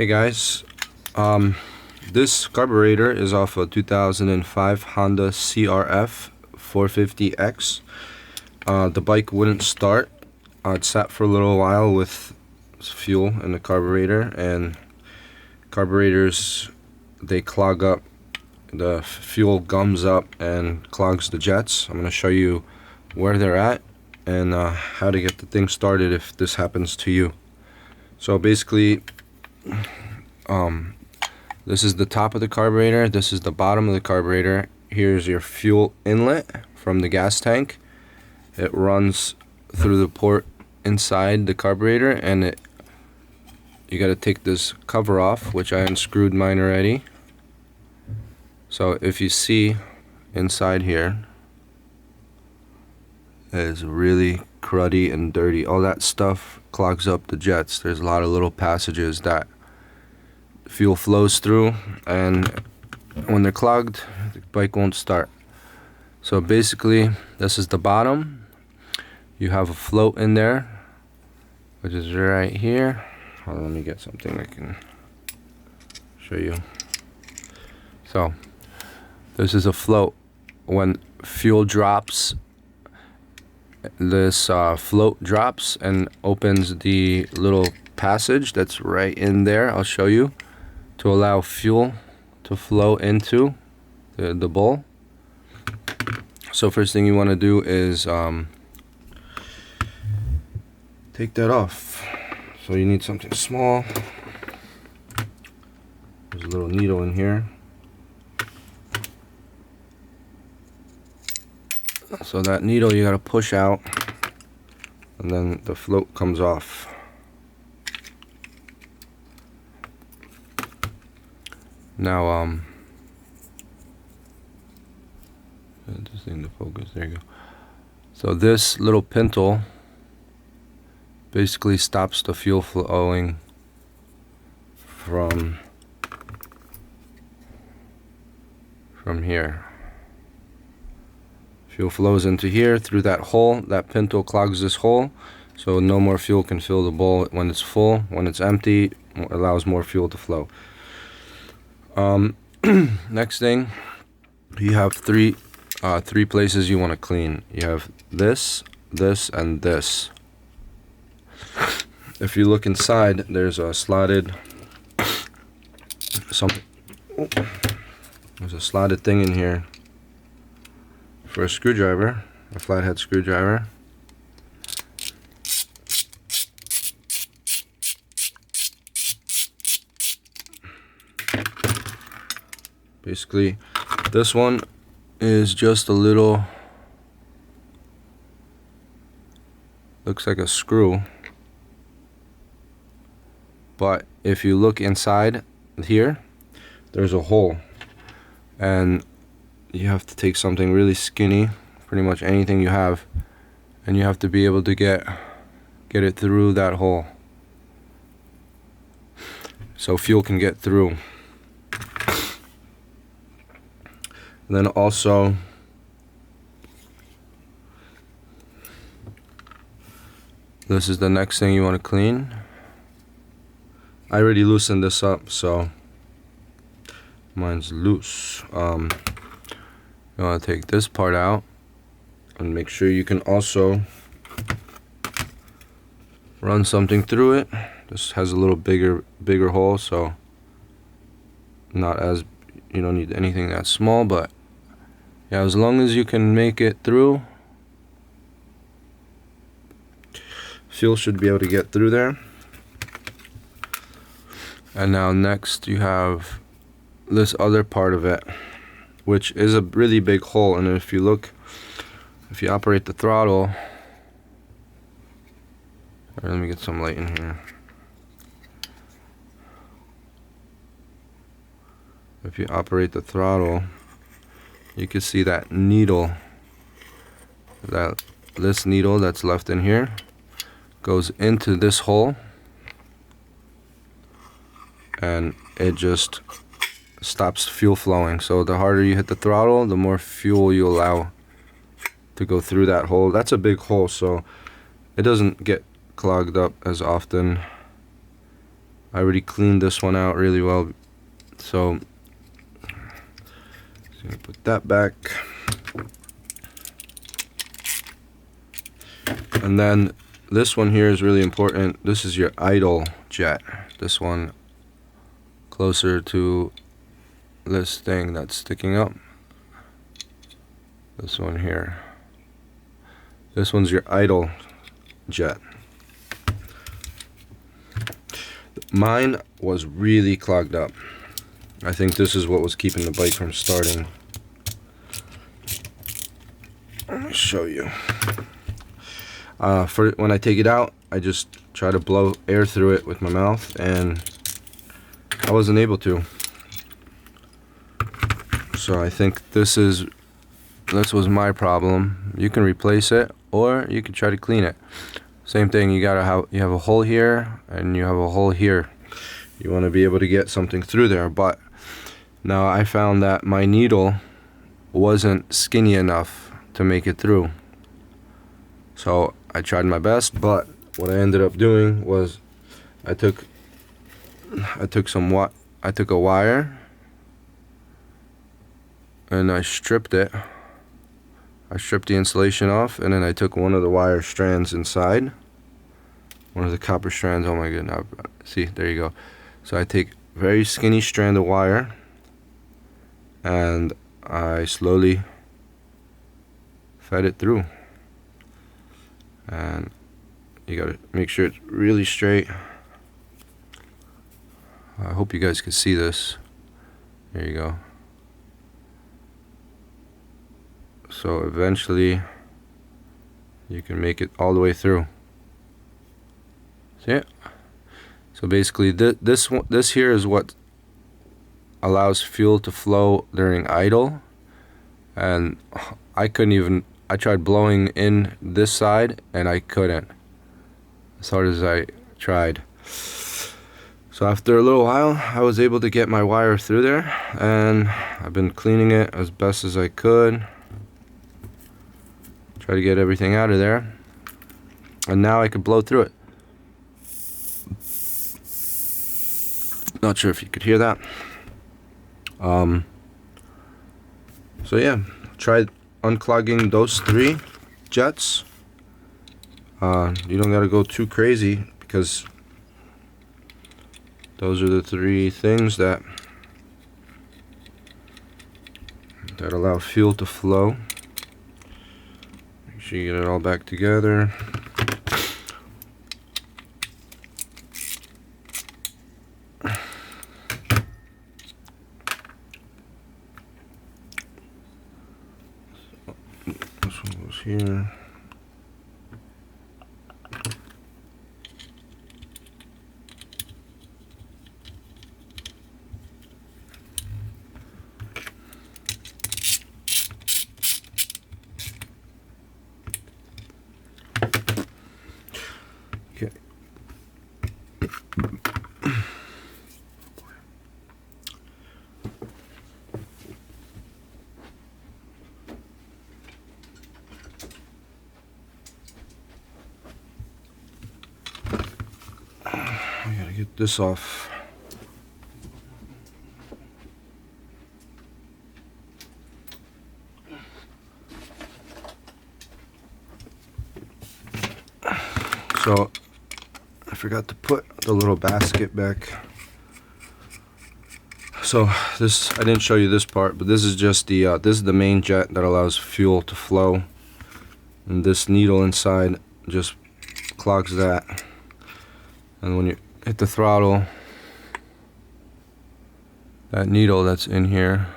Hey guys, this carburetor is off a 2005 Honda CRF 450X. The bike wouldn't start. It sat for a little while with fuel in the carburetor, and carburetors, they clog up. The fuel gums up and clogs the jets. I'm going to show you where they're at and how to get the thing started if this happens to you. So basically, this is the top of the carburetor, this is the bottom of the carburetor. Here's your fuel inlet from the gas tank. It runs through the port inside the carburetor, and you got to take this cover off, which I unscrewed mine already. So if you see inside here, it's really cruddy and dirty. All that stuff clogs up the jets. There's a lot of little passages that fuel flows through, and when they're clogged, the bike won't start. So basically, this is the bottom. You have a float in there, which is right here. Hold on, let me get something I can show you. So this is a float. When fuel drops, this float drops and opens the little passage that's right in there. I'll show you, to allow fuel to flow into the bowl. So first thing you want to do is take that off. So you need something small. There's a little needle in here. So that needle you gotta push out, and then the float comes off. Now this thing to focus, there you go. So this little pintle basically stops the fuel flowing from here. Fuel flows into here through that hole. That pintle clogs this hole, so no more fuel can fill the bowl when it's full. When it's empty, it allows more fuel to flow. Next thing, you have three places you want to clean. You have this, and this. If you look inside, there's a slotted there's a slotted thing in here for a screwdriver, a flathead screwdriver. Basically, this one is just a little, looks like a screw, but if you look inside here, there's a hole, and you have to take something really skinny, pretty much anything you have, and you have to be able to get it through that hole so fuel can get through. And then also, this is the next thing you want to clean. I already loosened this up, so mine's loose. You want to take this part out and make sure you can also run something through it. This has a little bigger hole, so not as, you don't need anything that small, but yeah, as long as you can make it through, fuel should be able to get through there. And now next you have this other part of it, which is a really big hole. And if you operate the throttle, let me get some light in here. If you operate the throttle, you can see that needle, this needle that's left in here goes into this hole, and it just stops fuel flowing. So the harder you hit the throttle, the more fuel you allow to go through that hole. That's a big hole, so it doesn't get clogged up as often I already cleaned this one out really well, so just gonna put that back. And then this one here is really important. This is your idle jet. This one closer to this thing that's sticking up. This one here. This one's your idle jet. Mine was really clogged up. I think this is what was keeping the bike from starting. Let me show you. For when I take it out, I just try to blow air through it with my mouth, and I wasn't able to. So I think this was my problem. You can replace it, or you can try to clean it. Same thing, you have a hole here and you have a hole here. You want to be able to get something through there, but now I found that my needle wasn't skinny enough to make it through. So I tried my best, but what I ended up doing was I took a wire and I stripped it. I stripped the insulation off, and then I took one of the wire strands inside, one of the copper strands. Oh my goodness, see, there you go. So I take a very skinny strand of wire and I slowly fed it through, and you gotta make sure it's really straight. I hope you guys can see this. There you go. So eventually you can make it all the way through. See it? So basically this here is what allows fuel to flow during idle, and I tried blowing in this side and I couldn't, as hard as I tried. So after a little while I was able to get my wire through there, and I've been cleaning it as best as I could. Try to get everything out of there, and now I can blow through it. Not sure if you could hear that. So yeah, try unclogging those 3 jets. You don't gotta go too crazy, because those are the 3 things that allow fuel to flow. Make sure you get it all back together. This one goes here. Okay. I gotta get this off. So I forgot to put the little basket back. So this, I didn't show you this part, but this is just the this is the main jet that allows fuel to flow, and this needle inside just clogs that. And when you hit the throttle, that needle that's in here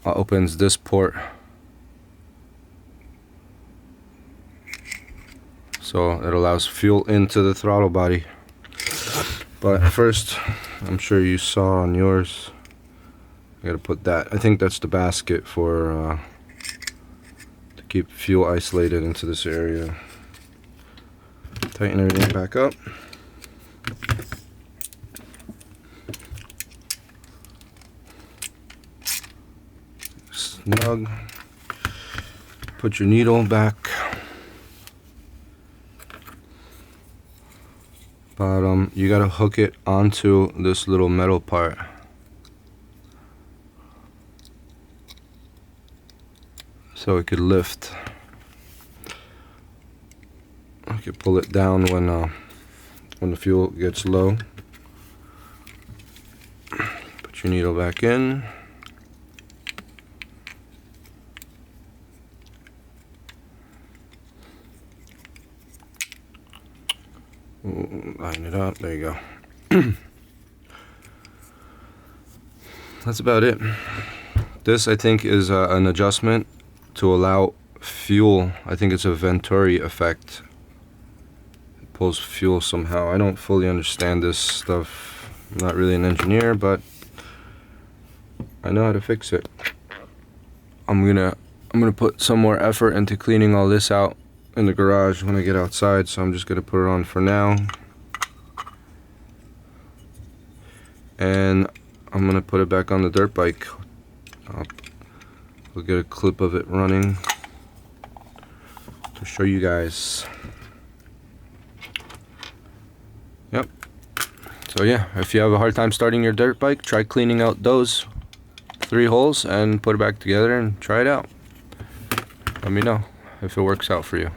opens this port, so it allows fuel into the throttle body. But first, I'm sure you saw on yours, I gotta put that, I think that's the basket for to keep fuel isolated into this area. Tighten everything back up. Snug. Put your needle back But you gotta hook it onto this little metal part. So it could lift. You can pull it down when the fuel gets low. Put your needle back in. Line it up. There you go. That's about it. This, I think, is an adjustment to allow fuel. I think it's a Venturi effect. It pulls fuel somehow. I don't fully understand this stuff. I'm not really an engineer, but I know how to fix it. I'm gonna put some more effort into cleaning all this out in the garage when I get outside, so I'm just gonna put it on for now. And I'm gonna put it back on the dirt bike. We'll get a clip of it running to show you guys. Yep. So yeah, if you have a hard time starting your dirt bike, try cleaning out those 3 holes and put it back together and try it out. Let me know if it works out for you.